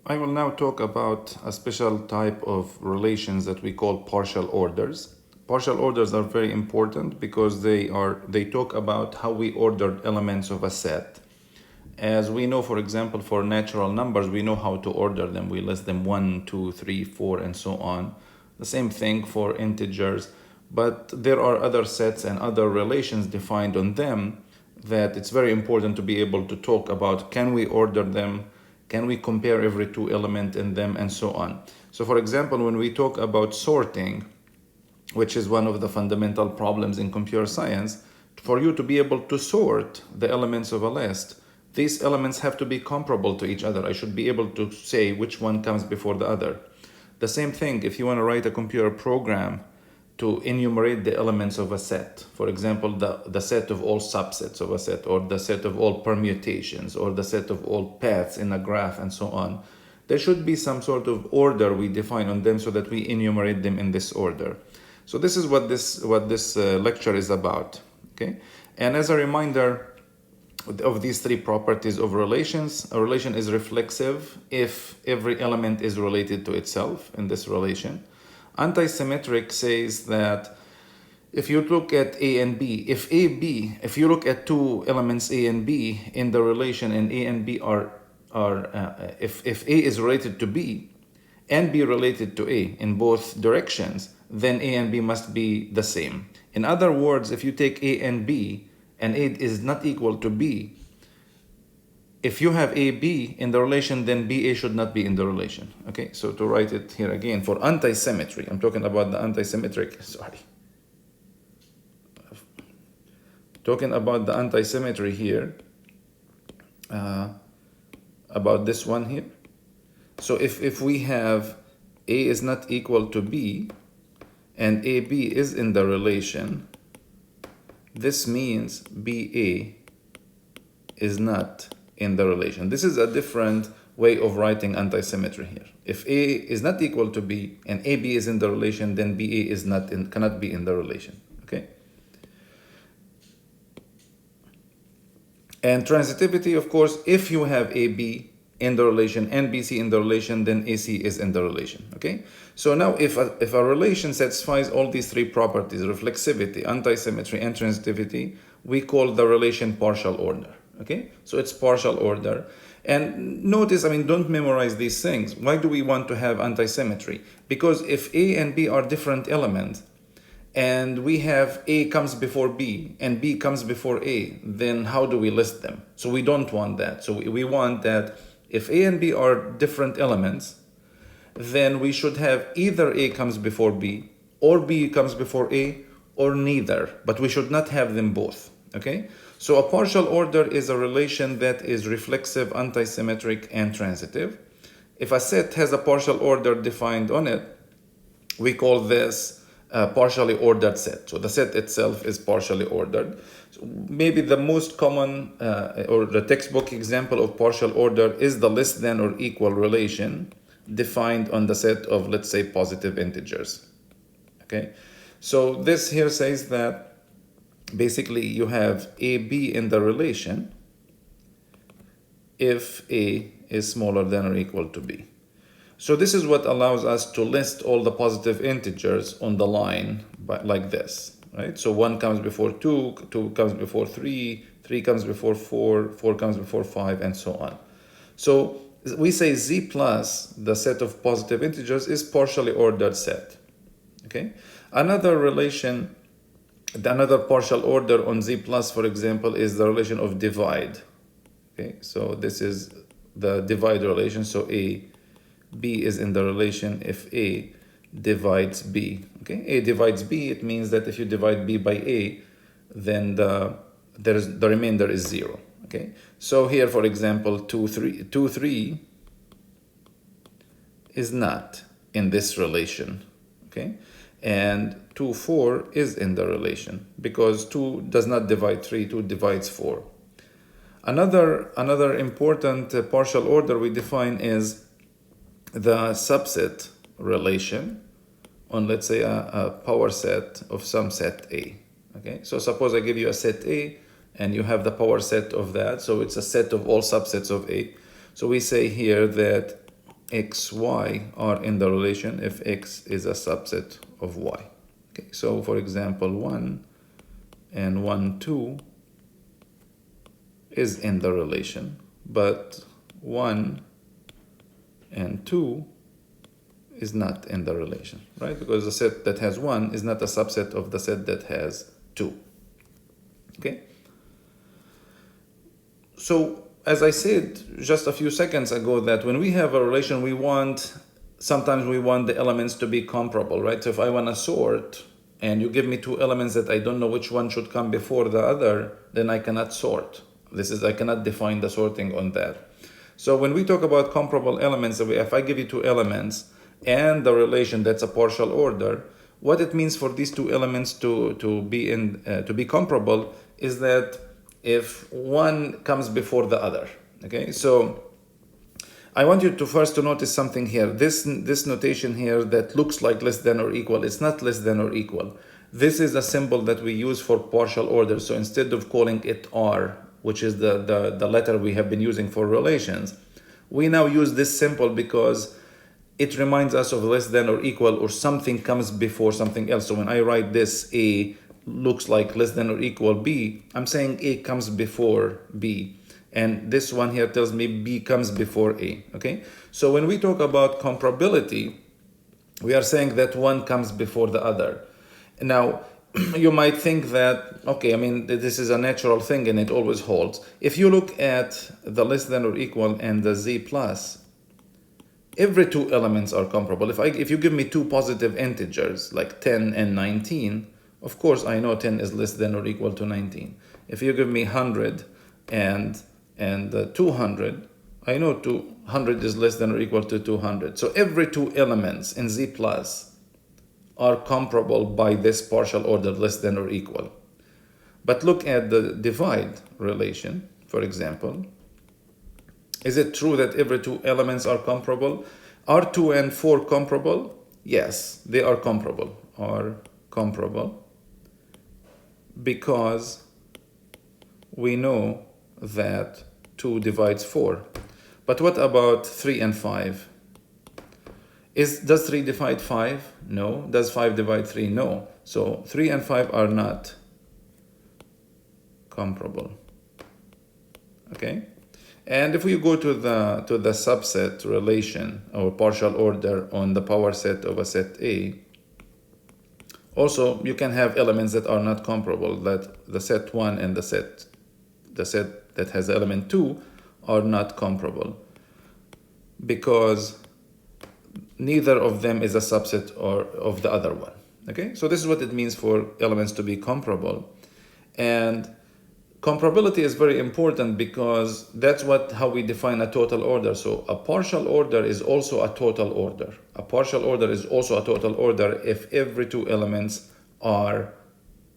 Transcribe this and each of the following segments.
I will now talk about a special type of relations that we call partial orders. Partial orders are very important because they talk about how we ordered elements of a set. As we know, for example, for natural numbers, we know how to order them. We list them 1, 2, 3, 4, and so on. The same thing for integers, but there are other sets and other relations defined on them that it's very important to be able to talk about. Can we order them? Can we compare every two element in them, and so on? So for example, when we talk about sorting, which is one of the fundamental problems in computer science, for you to be able to sort the elements of a list, these elements have to be comparable to each other. I should be able to say which one comes before the other. The same thing if you want to write a computer program to enumerate the elements of a set. For example, the set of all subsets of a set, or the set of all permutations, or the set of all paths in a graph, and so on. There should be some sort of order we define on them so that we enumerate them in this order. So this is what this lecture is about. Okay, and as a reminder of these three properties of relations, a relation is reflexive if every element is related to itself in this relation. Antisymmetric says that if you look at A and B, if you look at two elements A and B in the relation, and A and B if A is related to B and B related to A in both directions, then A and B must be the same. In other words, if you take A and B and A is not equal to B, if you have AB in the relation, then BA should not be in the relation. Okay, so to write it here again, for antisymmetry, I'm talking about the antisymmetric, talking about the antisymmetry here, about this one here. So if we have A is not equal to B and AB is in the relation, this means BA is not in the relation. This is a different way of writing antisymmetry here. If A is not equal to B and AB is in the relation, then BA cannot be in the relation. Okay. And transitivity, of course, if you have AB in the relation and BC in the relation, then AC is in the relation. Okay. So now if a relation satisfies all these three properties, reflexivity, antisymmetry, and transitivity, we call the relation partial order. Okay, so it's partial order. And notice, don't memorize these things. Why do we want to have antisymmetry? Because if A and B are different elements, and we have A comes before B and B comes before A, then how do we list them? So we don't want that. So we want that if A and B are different elements, then we should have either A comes before B or B comes before A, or neither, but we should not have them both. Okay, so a partial order is a relation that is reflexive, antisymmetric, and transitive. If a set has a partial order defined on it, we call this a partially ordered set. So the set itself is partially ordered. So maybe the most common or the textbook example of partial order is the less than or equal relation defined on the set of, let's say, positive integers. Okay, so this here says that basically you have AB in the relation if A is smaller than or equal to B. So this is what allows us to list all the positive integers on the line like this, right? So 1 comes before 2, 2 comes before 3, 3 comes before 4, 4 comes before 5, and so on. So we say Z plus, the set of positive integers, is partially ordered set. Okay, another relation, another partial order on Z plus, for example, is the relation of divide. Okay, so this is the divide relation. So B is in the relation if A divides B. Okay, A divides B, it means that if you divide B by A, then the remainder is 0. Okay, so here, for example, 2, 3 is not in this relation. Okay, and 2, 4 is in the relation because 2 does not divide 3, 2 divides 4. Another important partial order we define is the subset relation on, let's say, a power set of some set A. Okay, so suppose I give you a set A and you have the power set of that, so it's a set of all subsets of A. So we say here that x, y are in the relation if x is a subset of y. Okay, so for example, 1 and 1, 2 is in the relation, but 1 and 2 is not in the relation, right? Because the set that has 1 is not a subset of the set that has 2. Okay? So, as I said just a few seconds ago, that when we have a relation, sometimes we want the elements to be comparable, right? So if I want to sort, and you give me two elements that I don't know which one should come before the other, then I cannot sort. I cannot define the sorting on that. So when we talk about comparable elements, if I give you two elements and the relation that's a partial order, what it means for these two elements to be comparable is that if one comes before the other. Okay, so I want you to first to notice something here. This notation here that looks like less than or equal, it's not less than or equal. This is a symbol that we use for partial order. So instead of calling it R, which is the letter we have been using for relations, we now use this symbol because it reminds us of less than or equal, or something comes before something else. So when I write this, A looks like less than or equal B, I'm saying A comes before B. And this one here tells me B comes before A, okay? So when we talk about comparability, we are saying that one comes before the other. Now, you might think that, okay, I mean, this is a natural thing and it always holds. If you look at the less than or equal and the Z plus, every two elements are comparable. If you give me two positive integers like 10 and 19, of course I know 10 is less than or equal to 19. If you give me 100 and 200, I know 200 is less than or equal to 200. So every two elements in Z plus are comparable by this partial order less than or equal. But look at the divide relation, for example. Is it true that every two elements are comparable? Are 2 and 4 comparable? Yes, they are comparable. Are comparable because we know that 2 divides 4. But what about 3 and 5? Does 3 divide 5? No. Does 5 divide 3? No. So 3 and 5 are not comparable. Okay? And if we go to the subset relation or partial order on the power set of a set A, also you can have elements that are not comparable, that the set 1 and the set that has element 2 are not comparable because neither of them is a subset of the other one. Okay, so this is what it means for elements to be comparable. And comparability is very important because that's how we define a total order. So a partial order is also a total order. A partial order is also a total order if every two elements are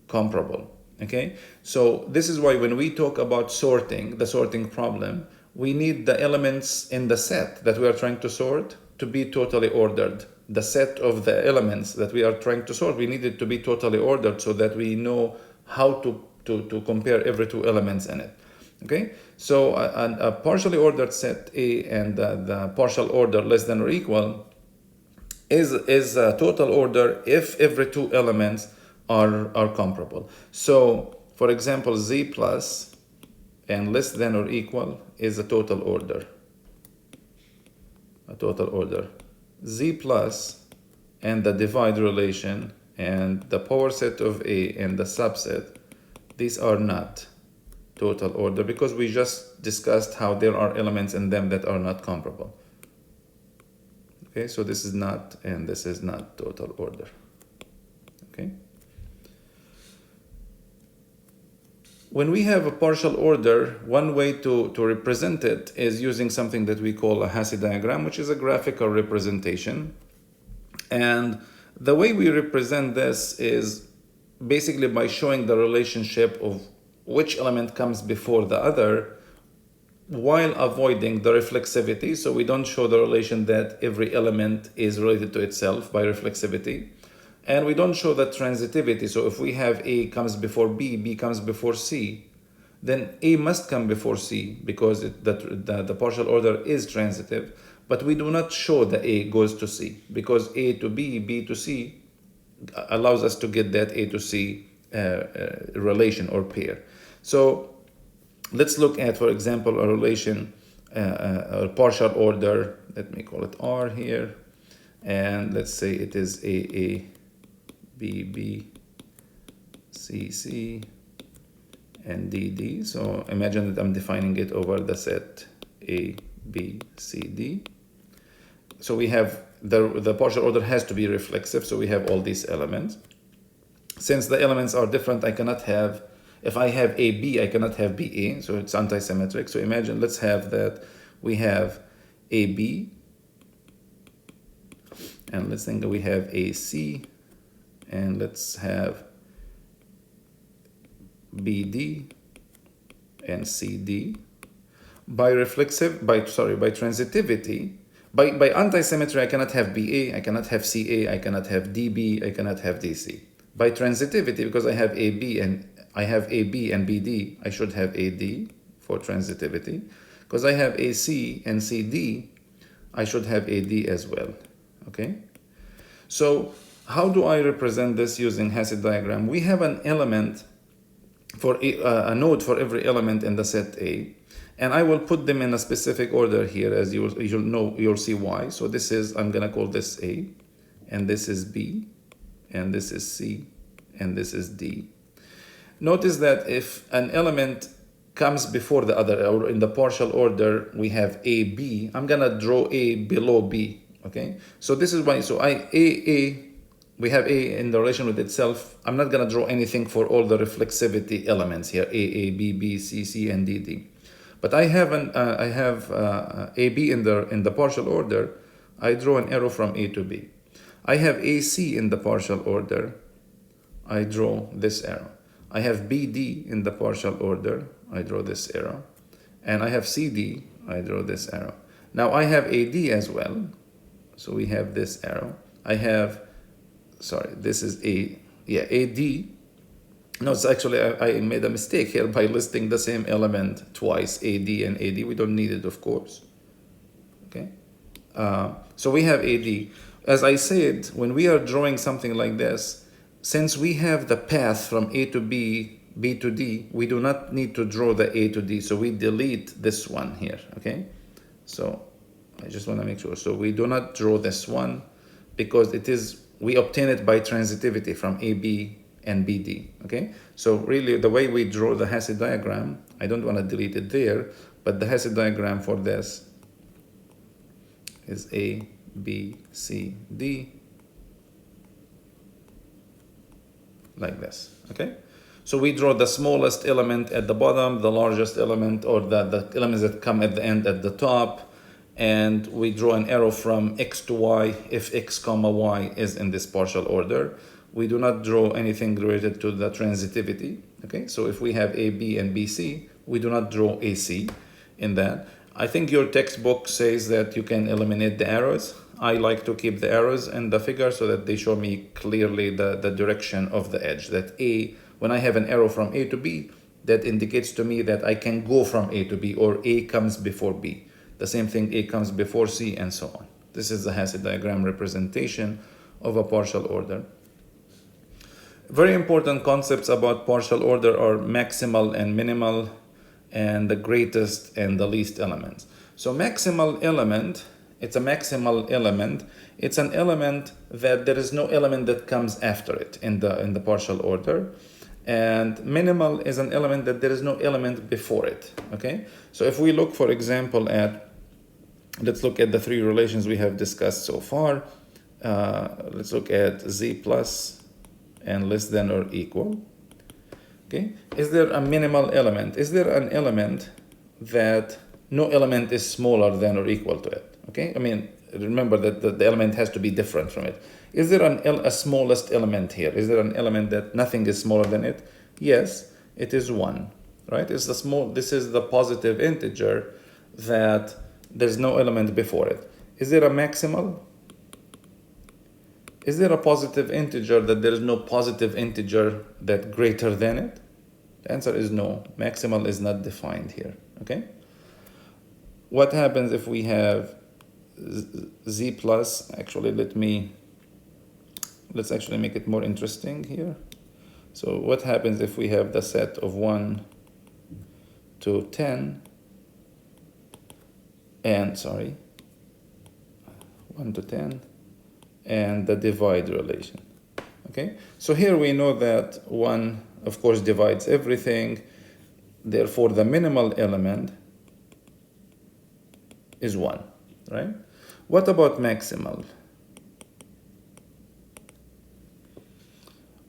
comparable. Okay, so this is why when we talk about sorting, the sorting problem, we need the elements in the set that we are trying to sort to be totally ordered. The set of the elements that we are trying to sort, we need it to be totally ordered so that we know how to compare every two elements in it. Okay, so a partially ordered set A and the partial order less than or equal is a total order if every two elements are comparable. So for example, Z plus and less than or equal is a total order. A total order. Z plus and the divide relation and the power set of A and the subset, these are not total order because we just discussed how there are elements in them that are not comparable. Okay, so this is not and this is not total order. Okay. When we have a partial order, one way to represent it is using something that we call a Hasse diagram, which is a graphical representation. And the way we represent this is basically by showing the relationship of which element comes before the other while avoiding the reflexivity. So we don't show the relation that every element is related to itself by reflexivity. And we don't show the transitivity. So if we have A comes before B, B comes before C, then A must come before C because the partial order is transitive, but we do not show the A goes to C because A to B, B to C allows us to get that A to C relation or pair. So let's look at, for example, a relation, a partial order. Let me call it R here, and let's say it is A, B, B, C, C, and D, D. So imagine that I'm defining it over the set A, B, C, D. So we have the partial order has to be reflexive, so we have all these elements. Since the elements are different, I cannot have, if I have AB, I cannot have BA, so it's anti-symmetric. So imagine, let's have that we have AB, and let's think that we have AC, and let's have BD and CD. By transitivity, by anti-symmetry, I cannot have BA, I cannot have CA, I cannot have DB, I cannot have DC. By transitivity, because I have AB and BD, I should have AD for transitivity. Because I have AC and CD, I should have AD as well. Okay? So how do I represent this using Hasse diagram? We have an element for a node for every element in the set A, and I will put them in a specific order here, as you'll see why. So this is, I'm gonna call this A, and this is B, and this is C, and this is D. Notice that if an element comes before the other, or in the partial order we have A, B, I'm gonna draw A below B. Okay, so this is why. So we have A in the relation with itself. I'm not gonna draw anything for all the reflexivity elements here, A, B, B, C, C, and D, D. But I have AB in the partial order. I draw an arrow from A to B. I have AC in the partial order. I draw this arrow. I have BD in the partial order. I draw this arrow. And I have CD. I draw this arrow. Now I have AD as well. So we have this arrow. I have, this is AD. No, it's actually, I made a mistake here by listing the same element twice, AD and AD. We don't need it, of course. Okay. So we have AD. As I said, when we are drawing something like this, since we have the path from A to B, B to D, we do not need to draw the A to D. So we delete this one here. Okay. So I just want to make sure. So we do not draw this one because we obtain it by transitivity from AB and BD. Okay, so really the way we draw the Hasse diagram, I don't want to delete it there, but the Hasse diagram for this is A, B, C, D, like this. Okay, so we draw the smallest element at the bottom, the largest element, or the elements that come at the end at the top, and we draw an arrow from X to Y if X comma Y is in this partial order. We do not draw anything related to the transitivity. Okay, so if we have AB and BC, we do not draw AC in that. I think your textbook says that you can eliminate the arrows. I like to keep the arrows in the figure so that they show me clearly the direction of the edge. That A, when I have an arrow from A to B, that indicates to me that I can go from A to B, or A comes before B. The same thing, A comes before C, and so on. This is the Hasse diagram representation of a partial order. Very important concepts about partial order are maximal and minimal, and the greatest and the least elements. So maximal element, it's a maximal element. It's an element that there is no element that comes after it in the partial order. And minimal is an element that there is no element before it. Okay, so if we look, for example, let's look at the three relations we have discussed so far. Let's look at Z plus and less than or equal. Okay, is there a minimal element? Is there an element that no element is smaller than or equal to it? Okay, I mean, remember that the element has to be different from it. Is there a smallest element here? Is there an element that nothing is smaller than it? Yes, it is 1, right? This is the positive integer that there's no element before it. Is there a maximal? Is there a positive integer that there is no positive integer that greater than it? The answer is no. Maximal is not defined here, okay? What happens if we have z plus? Actually, let's actually make it more interesting here. So what happens if we have the set of 1 to 10 and, 1 to 10 and the divide relation, okay? So here we know that 1, of course, divides everything. Therefore, the minimal element is 1, right? What about maximal?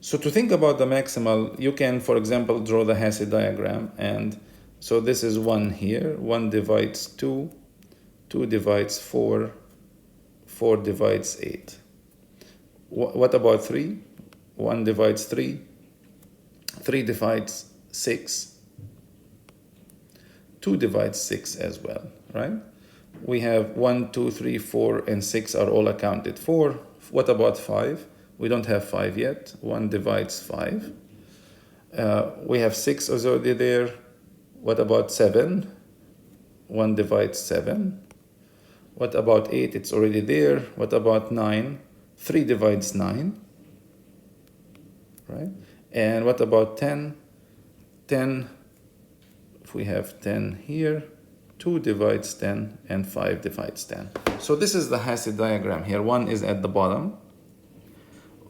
So to think about the maximal, you can, for example, draw the Hasse diagram. And so this is 1 here. 1 divides 2, 2 divides 4, 4 divides 8. What about 3? 1 divides 3, 3 divides 6, 2 divides 6 as well, right? We have 1, 2, 3, 4, and 6 are all accounted for. What about 5? We don't have 5 yet. 1 divides 5. We have 6 already there. What about 7? 1 divides 7. What about 8? It's already there. What about 9? 3 divides 9. Right? And what about 10? 10, if we have 10 here, 2 divides 10 and 5 divides 10. So this is the Hasse diagram here. 1 is at the bottom.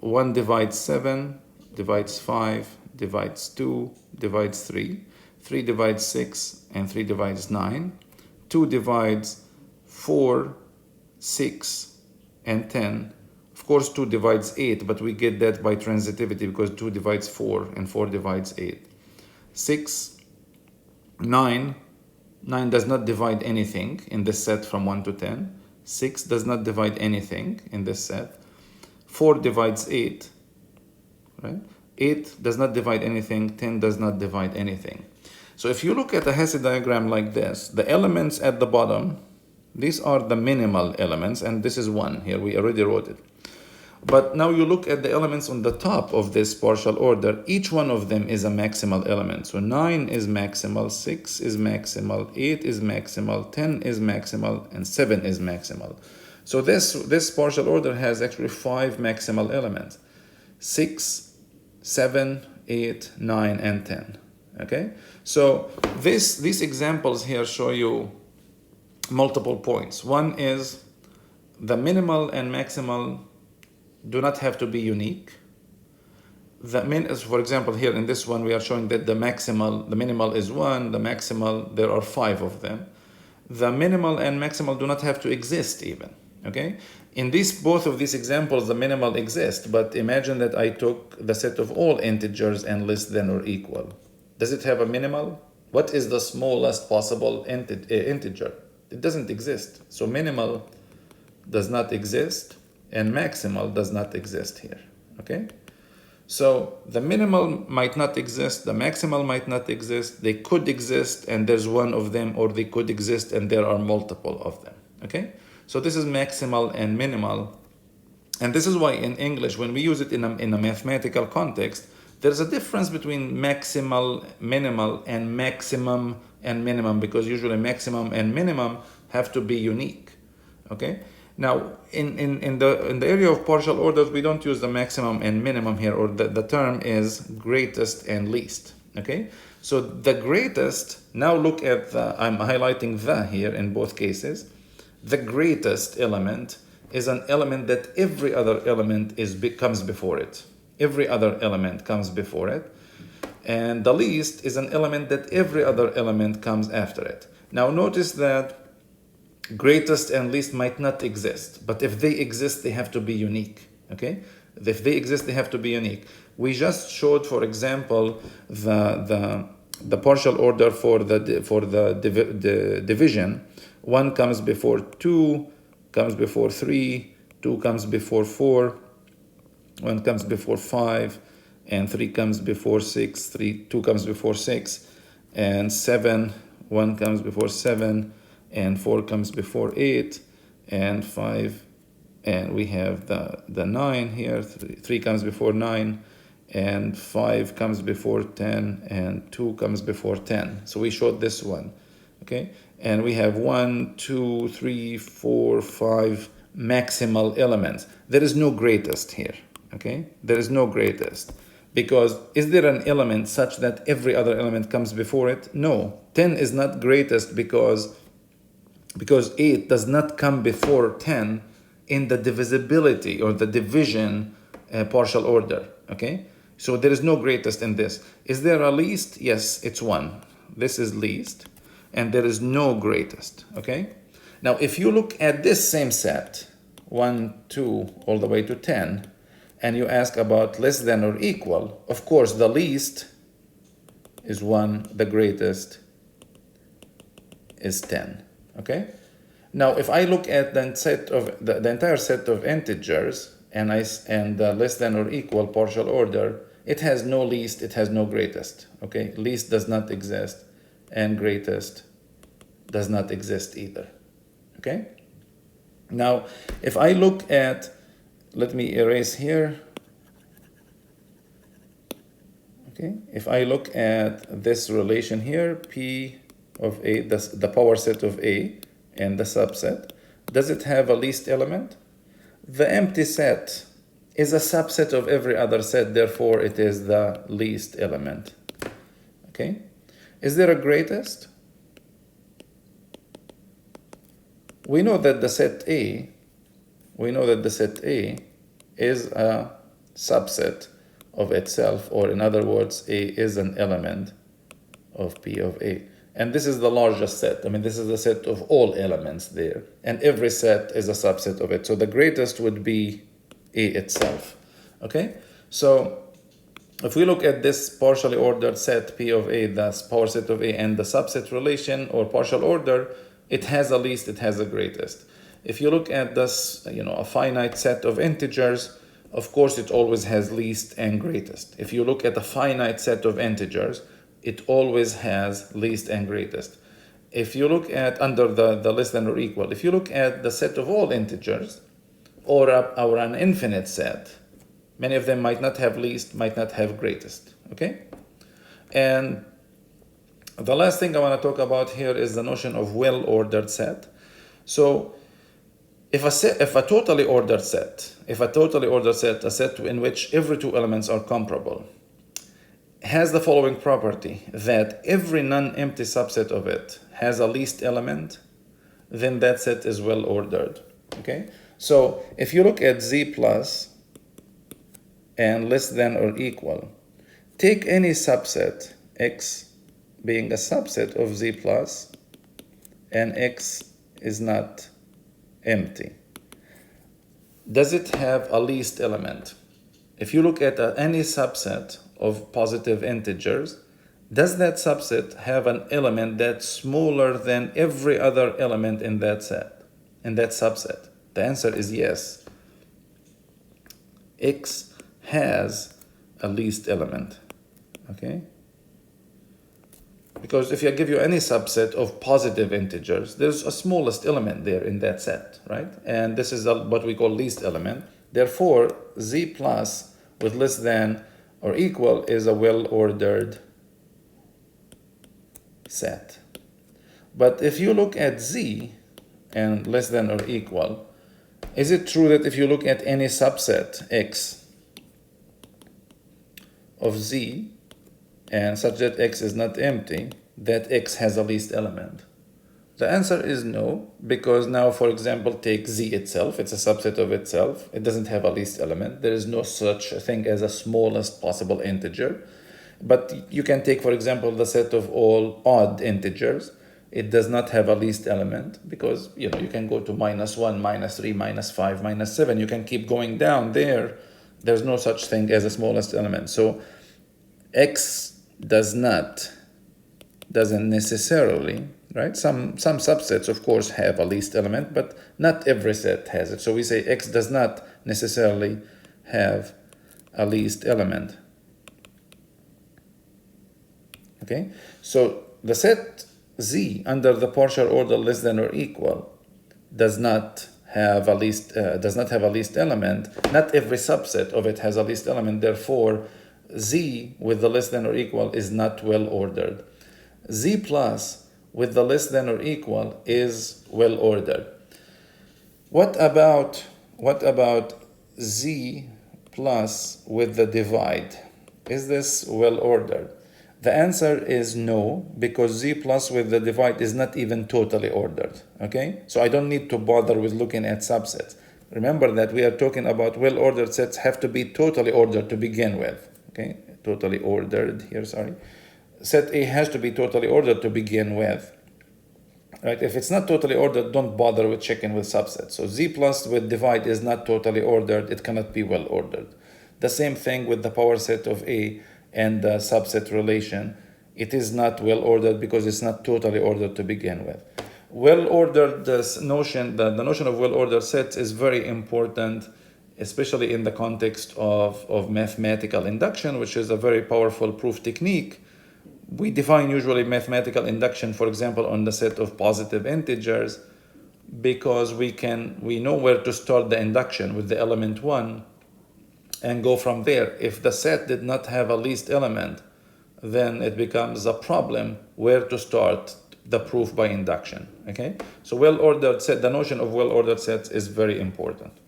1 divides 7, divides 5, divides 2, divides 3. 3 divides 6 and 3 divides 9. 2 divides 4, 6, and 10. Of course, 2 divides 8, but we get that by transitivity because 2 divides 4 and 4 divides 8. 6, 9. 9 does not divide anything in this set from 1 to 10. 6 does not divide anything in this set. 4 divides 8, right? 8 does not divide anything. 10 does not divide anything. So if you look at a Hasse diagram like this, the elements at the bottom, these are the minimal elements, and this is 1 here. We already wrote it. But now you look at the elements on the top of this partial order. Each one of them is a maximal element. So 9 is maximal, 6 is maximal, 8 is maximal, 10 is maximal, and 7 is maximal. So this partial order has actually 5 maximal elements. 6, 7, 8, 9, and 10. Okay? So these examples here show you multiple points. One is the minimal and maximal do not have to be unique. For example, here in this one, we are showing that the minimal is 1, the maximal, there are 5 of them. The minimal and maximal do not have to exist even, okay? In both of these examples, the minimal exists, but imagine that I took the set of all integers and less than or equal. Does it have a minimal? What is the smallest possible integer? It doesn't exist. So minimal does not exist, and maximal does not exist here, okay? So the minimal might not exist, the maximal might not exist, they could exist and there's one of them, or they could exist and there are multiple of them, okay? So this is maximal and minimal, and this is why in English, when we use it in a mathematical context, there's a difference between maximal, minimal, and maximum and minimum, because usually maximum and minimum have to be unique, okay? Now, in the area of partial orders, we don't use the maximum and minimum here, or the term is greatest and least, okay? So the greatest, now look at I'm highlighting the here in both cases. The greatest element is an element that every other element comes before it. Every other element comes before it. And the least is an element that every other element comes after it. Now notice that greatest and least might not exist, but if they exist, they have to be unique, okay? If they exist, they have to be unique. We just showed, for example, the partial order for the division. 1 comes before 2, comes before 3, 2 comes before 4, 1 comes before 5, and 3 comes before 6, 2 comes before 6, and 7, 1 comes before 7, and 4 comes before 8, and 5, and we have the 9 here, 3 comes before 9, and 5 comes before 10, and 2 comes before 10. So we showed this one, okay? And we have 1, 2, 3, 4, 5 maximal elements. There is no greatest here, okay? There is no greatest. Because is there an element such that every other element comes before it? No. 10 is not greatest because 8 does not come before 10 in the divisibility or the division partial order, okay? So there is no greatest in this. Is there a least? Yes, it's 1. This is least, and there is no greatest, okay? Now, if you look at this same set, 1, 2, all the way to 10, and you ask about less than or equal, of course, the least is 1, the greatest is 10, okay? Now, if I look at the set of the entire set of integers and less than or equal partial order, it has no least, it has no greatest, okay? Least does not exist, and greatest does not exist either, okay? Now, if I look at, let me erase here. Okay, if I look at this relation here, P of A, the power set of A and the subset, does it have a least element? The empty set is a subset of every other set, therefore it is the least element. Okay, is there a greatest? We know that the set A is a subset of itself, or in other words, A is an element of P of A. And this is the largest set. I mean, this is the set of all elements there. And every set is a subset of it. So the greatest would be A itself. Okay? So if we look at this partially ordered set P of A, the power set of A, and the subset relation or partial order, it has a least, it has a greatest. If you look at this, a finite set of integers, of course, it always has least and greatest. If you look at a finite set of integers, it always has least and greatest. If you look at under the less than or equal, if you look at the set of all integers or an infinite set, many of them might not have least, might not have greatest, okay? And the last thing I want to talk about here is the notion of well-ordered set. So if a totally ordered set, a set in which every two elements are comparable, has the following property, that every non-empty subset of it has a least element, then that set is well ordered, okay? So if you look at Z plus and less than or equal, take any subset, X being a subset of Z plus, and X is not empty. Does it have a least element? If you look at any subset of positive integers, does that subset have an element that's smaller than every other element in that set, in that subset? The answer is yes. X has a least element, okay? Because if I give you any subset of positive integers, there's a smallest element there in that set, right? And this is what we call least element. Therefore, Z plus with less than or equal is a well-ordered set. But if you look at Z and less than or equal, is it true that if you look at any subset X of Z and such that X is not empty, that X has a least element? The answer is no, because now, for example, take Z itself. It's a subset of itself. It doesn't have a least element. There is no such thing as a smallest possible integer. But you can take, for example, the set of all odd integers. It does not have a least element because, you can go to -1, -3, -5, -7. You can keep going down there. There's no such thing as a smallest element. So X doesn't necessarily, right? Some subsets, of course, have a least element, but not every set has it. So we say X does not necessarily have a least element. Okay? So the set Z under the partial order less than or equal does not have a least element. Not every subset of it has a least element. Therefore, Z with the less than or equal is not well ordered. Z plus with the less than or equal is well ordered. What about Z plus with the divide? Is this well ordered? The answer is no, because Z plus with the divide is not even totally ordered. Okay, so I don't need to bother with looking at subsets. Remember that we are talking about well ordered sets have to be totally ordered to begin with. Okay, totally ordered here, sorry. Set A has to be totally ordered to begin with. Right? If it's not totally ordered, don't bother with checking with subsets. So Z plus with divide is not totally ordered. It cannot be well ordered. The same thing with the power set of A and the subset relation. It is not well ordered because it's not totally ordered to begin with. Well ordered, this notion, the notion of well ordered sets is very important, especially in the context of mathematical induction, which is a very powerful proof technique. We define usually mathematical induction, for example, on the set of positive integers, because we know where to start the induction with the element 1 and go from there. If the set did not have a least element, then it becomes a problem where to start the proof by induction. Okay, so well-ordered set, the notion of well-ordered sets is very important.